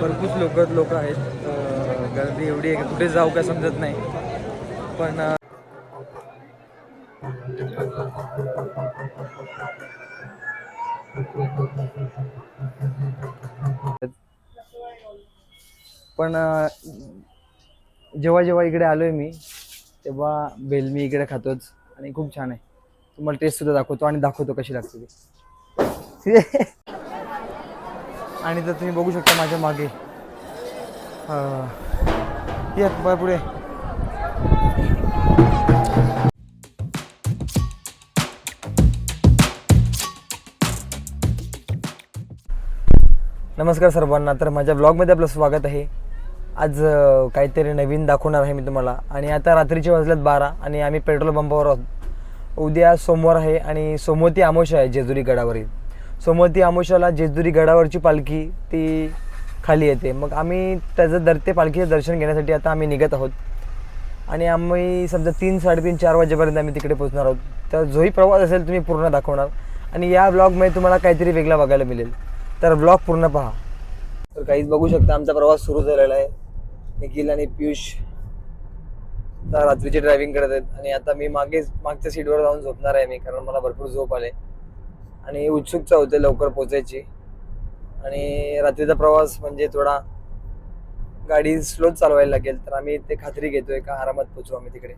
भरपूर लोक आहेत. गर्दी एवढी आहे की कुठे जाऊ का समजत नाही. पण पण जेव्हा जेव्हा इकडे आलोय मी तेव्हा भेल मी इकडे खातोच आणि खूप छान आहे. तुम्हाला टेस्ट सुद्धा दाखवतो आणि दाखवतो कशी लागते ती. आणि तर तुम्ही बघू शकता माझ्या मागे ये पुढे. नमस्कार सर्वांना. तर माझ्या ब्लॉगमध्ये आपलं स्वागत आहे. आज काहीतरी नवीन दाखवणार आहे मी तुम्हाला. आणि आता रात्रीचे वाजल्यात 12 आणि आम्ही पेट्रोल पंपावर आहोत. उद्या सोमवार आहे आणि सोमवती अमावस्या आहे जेजुरी गडावरील. सोमवती अमावस्याला जेजुरी गडावरची पालखी ती खाली येते. मग आम्ही ते पालखीचं दर्शन घेण्यासाठी आता आम्ही निघत आहोत. आणि आम्ही समजा 3-3:30 4 वाजेपर्यंत आम्ही तिकडे पोहोचणार आहोत. तर जोही प्रवास असेल तुम्ही पूर्ण दाखवणार आणि या ब्लॉगमध्ये तुम्हाला काहीतरी वेगळा बघायला मिळेल. तर ब्लॉग पूर्ण पहा. तर काहीच बघू शकता आमचा प्रवास सुरू झालेला आहे. निखिल आणि पियुष रात्रीची ड्रायव्हिंग करत आहेत आणि आता मी मागच्या सीटवर जाऊन झोपणार आहे मी, कारण मला भरपूर झोप आले आणि उत्सुकता होते लवकर पोचायची. आणि रात्रीचा प्रवास म्हणजे थोडा गाडी स्लो चालवायला लागेल. तर आम्ही ते खात्री घेतोय का आरामात पोचू आम्ही तिकडे.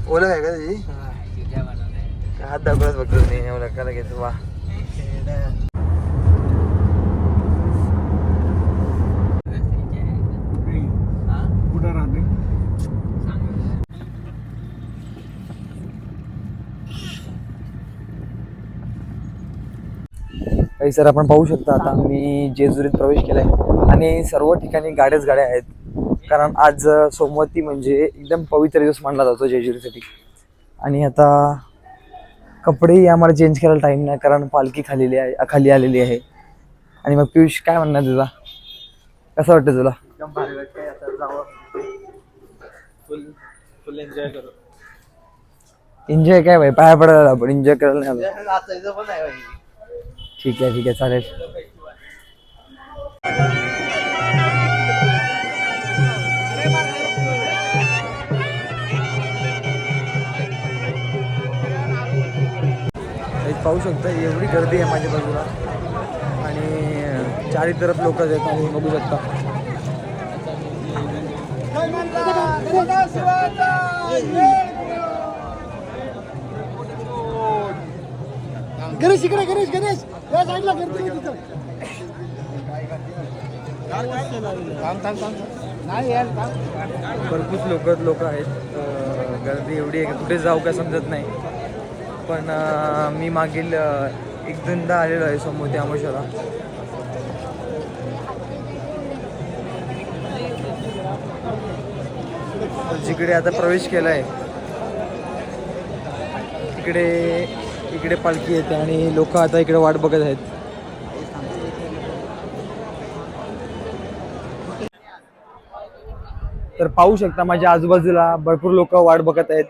ओळख आहे का त्याची? हात दाखवत बघतो मी ओळखायला घेतो. वा काही सर आपण पाहू शकता आता मी जेजुरीत प्रवेश केलाय आणि सर्व ठिकाणी गाड्या आहेत. कारण आज सोमवती म्हणजे एकदम पवित्र दिवस मानला जातो जेजुरीसाठी. आणि आता कपडेही आम्हाला चेंज करायला टाईम नाही, कारण पालखी खाली आलेली आहे. आणि मग पियुष काय म्हणणार तुझा, कसं वाटतं तुला? एकदम भारी वाटतंय. आता जावं फुल एन्जॉय करू. एन्जॉय काय भाई, पाया पडायला आपण एन्जॉय करायला नाही आलो. नाचायचं पण आहे भाई. ठीक आहे चालेल. पाहू शकता एवढी गर्दी आहे माझ्या बाजूला आणि चारी तरफ लोक आहेत आणि बघू शकता. गणेश इकडे, गणेश या साईडला गर्दी आहे तिथं. भरपूर लोक आहेत. गर्दी एवढी आहे की कुठे जाऊ का समजत नाही. पण मी मागील 1-2दा आलेलो आहे सोमवती अमावस्याला. जिकडे आता प्रवेश केला आहे इकडे पालखी येते आणि लोक आता इकडे वाट बघत आहेत. तर पाहू शकता माझ्या आजूबाजूला भरपूर लोक वाट बघत आहेत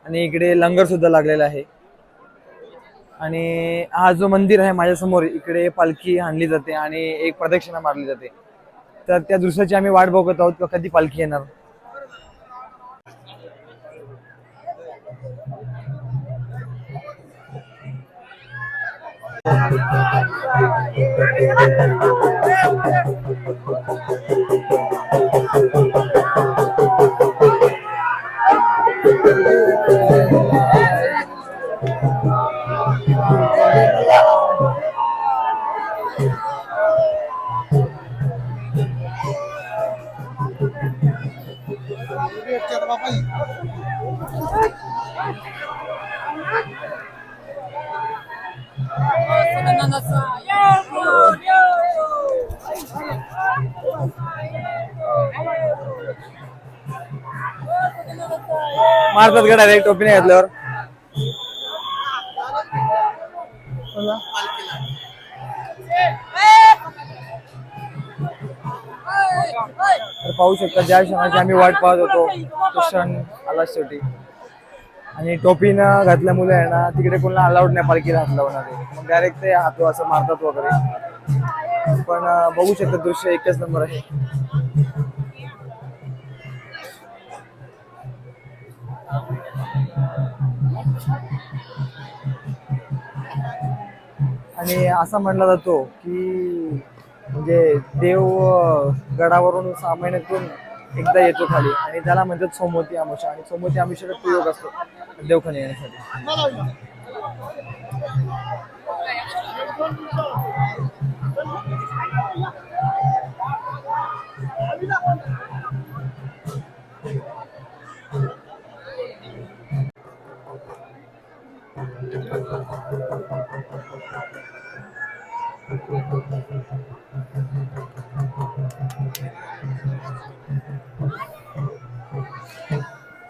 आणि इकडे लंगर सुद्धा लागलेला आहे. आणि हा जो मंदिर आहे माझ्यासमोर, इकडे पालखी आणली जाते आणि एक प्रदक्षिणा मारली जाते. तर त्या दृश्याची आम्ही वाट बघत आहोत कधी पालखी येणार. मारतात का डायरेक्ट टोपी नाही घातल्यावर? तर पाहू शकता ज्या क्षणाची आम्ही वाट पाहत होतो तो क्षण आला शेवटी. आणि टोपी न घातल्यामुळे आहे ना तिकडे कोणाला अलाउड नाही पालखीला हात लावणारे, मग डायरेक्ट ते हात असं मारतात वगैरे. पण बघू शकता दृश्य एकच नंबर आहे. आणि असा म्हणला जातो की म्हणजे देव गडावरून 6 महिन्यातून एकदा येतो खाली आणि त्याला म्हणतात सोमवती अमावस्या. आणि सोमवती अमावस्याचा प्रयोग असतो देवखाली येण्यासाठी.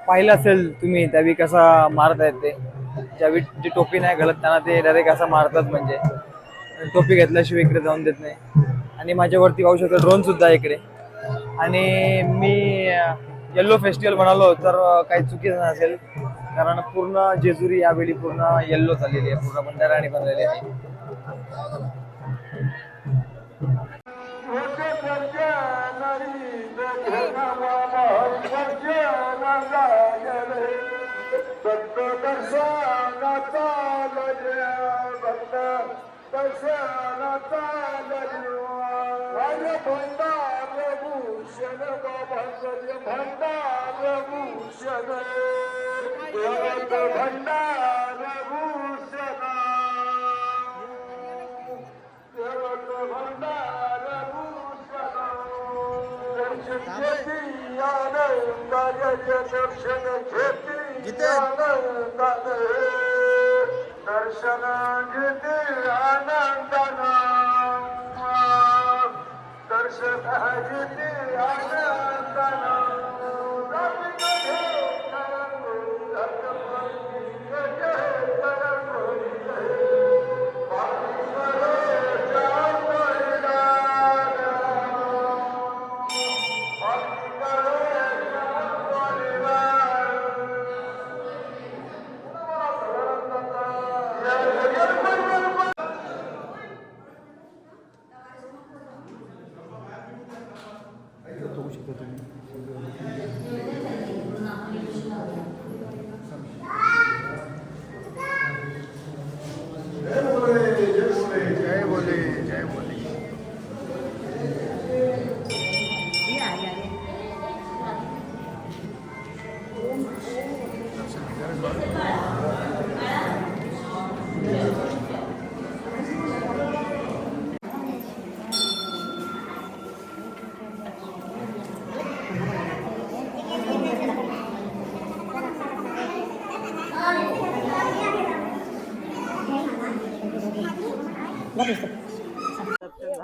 पाहिलं असेल तुम्ही त्यावेळी कसा मारत आहेत ते, ज्यावेळी जी टोपी नाही घालत त्यांना ते डायरेक्ट असं मारतात, म्हणजे टोपी घेतल्याशिवाय इकडे जाऊन देत नाही. आणि माझ्यावरती पाहू शकतो ड्रोन सुद्धा आहे इकडे. आणि मी येल्लो फेस्टिवल म्हणालो तर काही चुकीचं नसेल, कारण पूर्ण जेजुरी यावेळी पूर्ण येल्लो झालेली आहे, पूर्ण बंधाऱ्याने बनलेली आहे. दर्शन घेते आनंदाना, दर्शन घेते आनंदाना.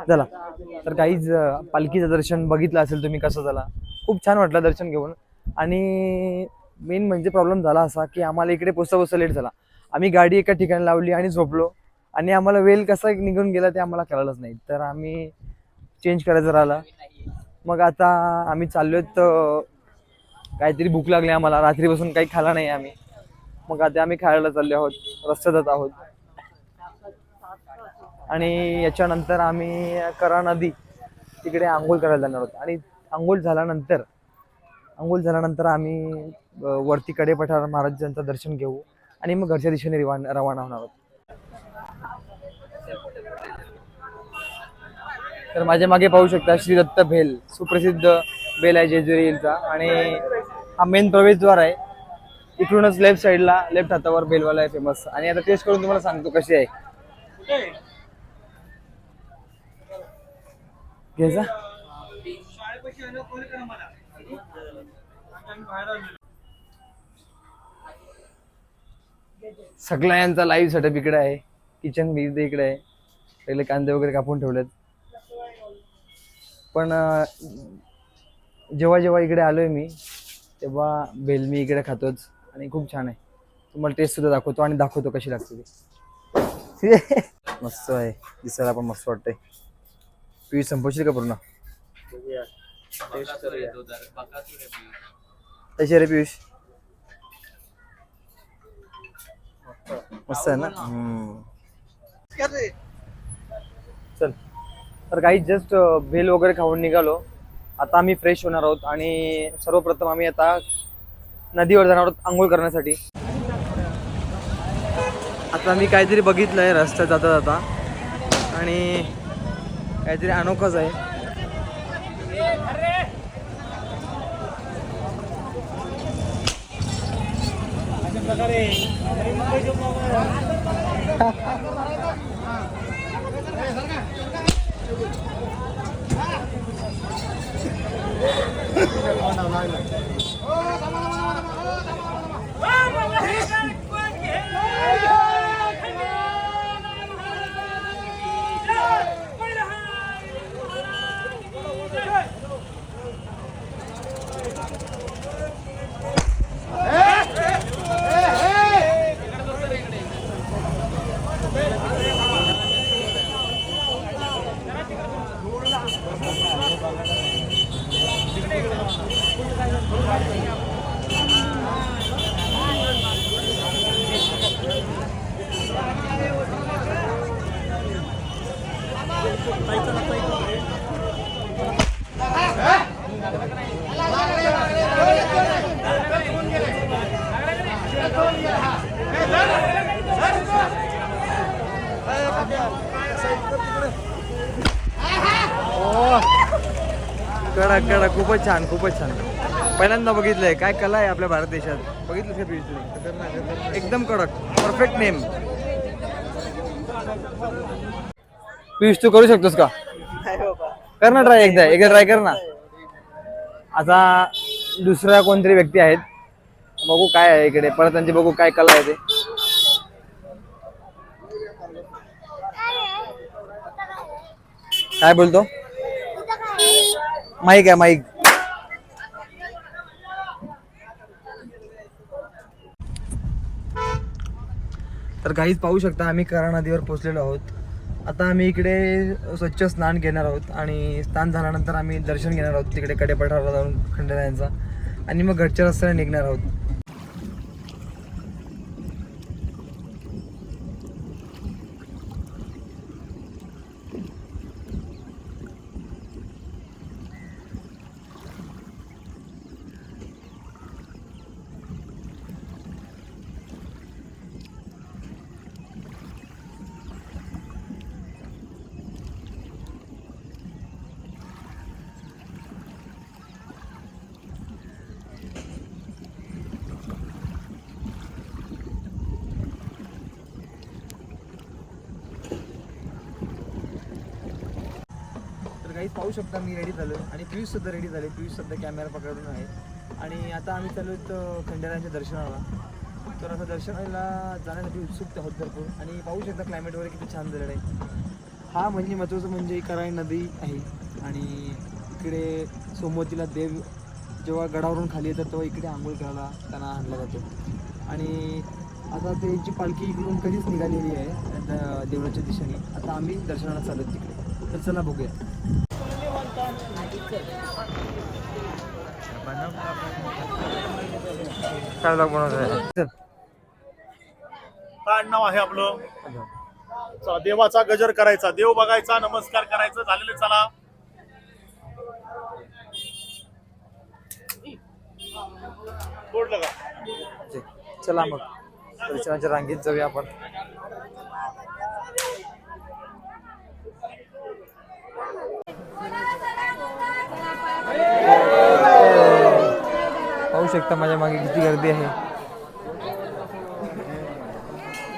चला तर काहीच पालखीचं दर्शन बघितलं असेल तुम्ही कसं झाला, खूप छान वाटलं दर्शन घेऊन. आणि मेन म्हणजे प्रॉब्लेम झाला असा की आम्हाला इकडे पोचता लेट झाला. आम्ही गाडी एका ठिकाणी लावली आणि झोपलो आणि आम्हाला वेळ कसा निघून गेला ते आम्हाला कळलंच नाही, तर आम्ही चेंज करायचं राहिलं. मग आता आम्ही चाललोय, तर काहीतरी भूक लागली आम्हाला, रात्रीपासून काही खाल्ला नाही आम्ही. मग आता आम्ही खायला चाललो आहोत, रस्त्यात जात आहोत. आणि याच्यानंतर आम्ही करा नदी तिकडे आंघोळ करायला जाणार आहोत. आणि आंघोळ झाल्यानंतर आम्ही वरती कडेपठार महाराजांचं दर्शन घेऊ आणि मग घरच्या दिशेने रवाना होणार आहोत. तर माझ्या मागे पाहू शकता श्री दत्त भेल, सुप्रसिद्ध भेल आहे जेजुरी हिलचा. आणि हा मेन प्रवेशद्वार आहे. इकडूनच लेफ्ट साईडला लेफ्ट हातावर भेलवाला आहे फेमस. आणि आता टेस्ट करून तुम्हाला सांगतो कशी आहे. घ्यायचा सगळ्या यांचा लाईव्ह सेटअप इकडे आहे. किचन बी इकडे आहे. पहिले कांदे वगैरे कापून ठेवलेत. पण जेव्हा जेव्हा इकडे आलोय मी तेव्हा भेल मी इकडे खातोच आणि खूप छान आहे. तुम्हाला टेस्ट सुद्धा दाखवतो आणि दाखवतो कशी लागते ती. मस्त आहे, दिसायला पण मस्त वाटतंय. पीठ संपवशील का पूर्ण? कशी रे पियुष? मस्त आहे ना. चल तर काही जस्ट भेल वगैरे खाऊन निघालो. आता आम्ही फ्रेश होणार आहोत आणि सर्वप्रथम आम्ही आता नदीवर जाणार आहोत आंघोळ करण्यासाठी. आता मी काहीतरी बघितलंय रस्त्यात जाता जाता आणि काहीतरी अनोखंच आहे. कडक कडक खूपच छान खूपच छान. पहिल्यांदा बघितलंय. काय कला आहे आपल्या भारत देशात. बघितलं का पियुष तुम्ही? एकदम कडक परफेक्ट नेम. पियुष तू करू शकतोस का? कर ना ट्राय. एकदा ट्राय कर ना. आता दुसरा कोणतरी व्यक्ती आहेत. बघू काय आहे इकडे. परत त्यांची बघू काय कला आहे ते. काय बोलतो? माईक आहे माईक. तर काहीच पाहू शकता आम्ही करा नदीवर पोहोचलेलो आहोत. आता आम्ही इकडे स्वच्छ स्नान घेणार आहोत आणि स्नान झाल्यानंतर आम्ही दर्शन घेणार आहोत तिकडे कडेपठाराला जाऊन खंडेरायांचा आणि मग घरच्या रस्त्याने निघणार आहोत. काही पाहू शकता मी रेडी झालो आणि पियुष सुद्धा रेडी झाले. पियुष सध्या कॅमेरा पकडून आहे आणि आता आम्ही चालू खंडेरायांच्या दर्शनाला. तर आता दर्शनाला जाण्यासाठी उत्सुक आहोत भरपूर आणि पाहू शकता क्लायमेट वगैरे किती छान झालेलं आहे. हा म्हणजे महत्त्वाचं म्हणजे कराड नदी आहे आणि इकडे सोमवतीला देव जेव्हा गडावरून खाली येतात तेव्हा इकडे आंघोळ करायला त्यांना आणला जातो आणि आता त्यांची पालखी इकडून कधीच निघालेली आहे देवळाच्या दिशेने. आता आम्ही दर्शनाला चालत तिकडे. तर चला बघूया. काय बनवत काय नाव आहे आपलं? चला देवाचा गजर करायचा, देव बघायचा, नमस्कार करायचं. झालेले चला. बोललं का? चला मग दर्शनाच्या रांगेत जाऊया आपण. पाहू शकता माझ्या मागे किती गर्दी आहे.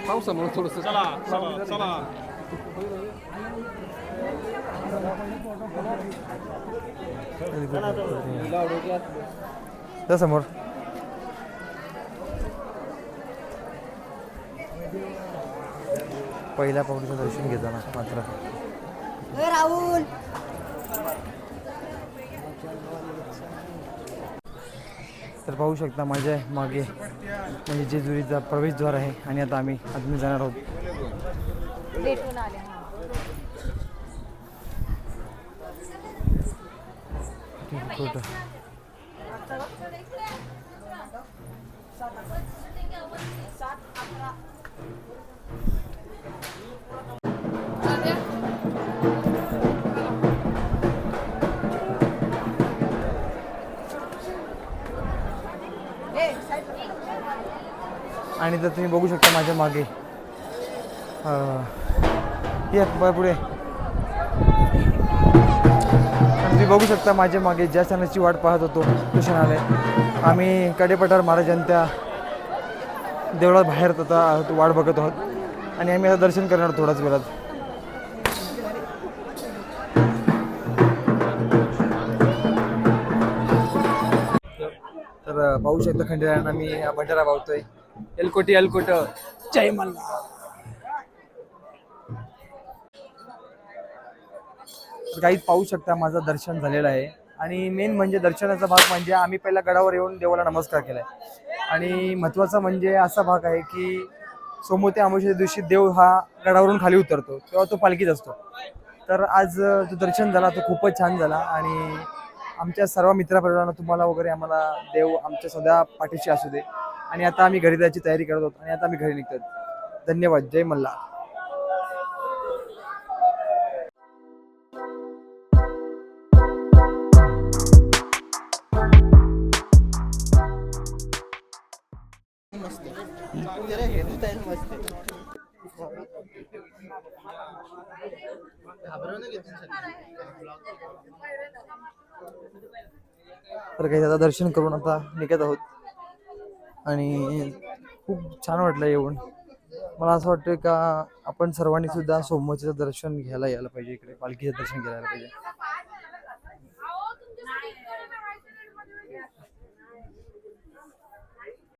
पावसामुळे थोडस चला चला चला. समोर पहिल्या पाऊलीचं दर्शन घेताना मात्र राहुल तर पाहू शकता माझ्या मागे म्हणजे जेजुरीचा प्रवेशद्वार आहे आणि आता आम्ही आतमध्ये जाणार आहोत. आणि तर तुम्ही बघू शकता माझ्या मागे ये पुढे, आणि तुम्ही बघू शकता माझ्या मागे ज्या क्षणाची वाट पाहत होतो तो क्षण आलाय. आम्ही कडेपठार महाराजांच्या देवळात बाहेर आता वाट बघत आहोत आणि आम्ही आता दर्शन करणार थोड्याच वेळात. तर पाहू शकता खंडेरायांना मी भंडारा पावतोय. एलकोटी एलकोट जय मल्हार. काहीच पाहू शकता माझं दर्शन झालेलं आहे आणि मेन म्हणजे दर्शनाचा भाग म्हणजे आम्ही पहिला गडावर येऊन देवाला नमस्कार केलाय आणि महत्त्वाचा म्हणजे असा भाग आहे की सोमवती अमावस्येच्या दिवशी देव हा गडावरून खाली उतरतो तेव्हा तो पालखीत असतो. तर आज जो दर्शन झाला तो खूपच छान झाला आणि आमच्या सर्व मित्रपरिवारांना तुम्हाला वगैरे आम्हाला देव आमच्या सध्या पाठीशी असू दे. आणि आता आम्ही घरी जायची तयारी करत होतो आणि आता आम्ही घरी निघतो. धन्यवाद. जय मल्हार. तर काही आता दर्शन करून आता निघत आहोत आणि खूप छान वाटलं येऊन. मला असं वाटतं का आपण सर्वांनी सुद्धा सोमवतीचं दर्शन घ्यायला यायला पाहिजे, इकडे पालखीचं दर्शन घ्यायला पाहिजे.